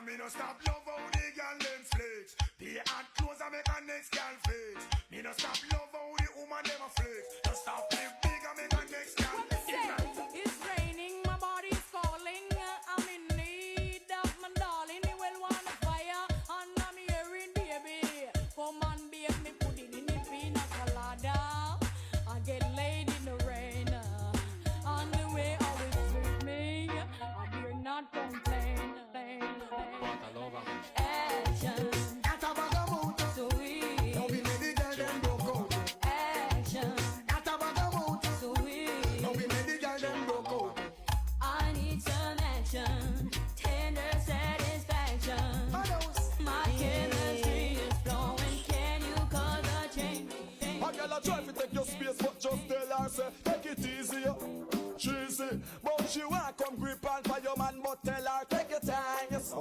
And me no stop love how the girl them flex. The hot clothes I make a next girl flex. Me no stop love how the woman them a flex. Just stop live big and make a next girl flex. It's raining, my body's calling. I'm in need of my darling. He will want a fire, and I'm hearing baby. Come on, babe, me put it in the pina colada. I get laid in the rain. On the way, always treat me. I dare not complain. Action, That a bag of mood. sweet. Now we make the girl them broke out. Action, That a bag of mood. sweet. Now we make the girl them broke out. I need some action, tender satisfaction. My chemistry is flowing. Can you cause a change? A girl a try to take your space, but just tell her say take it easy, cheesy. But she want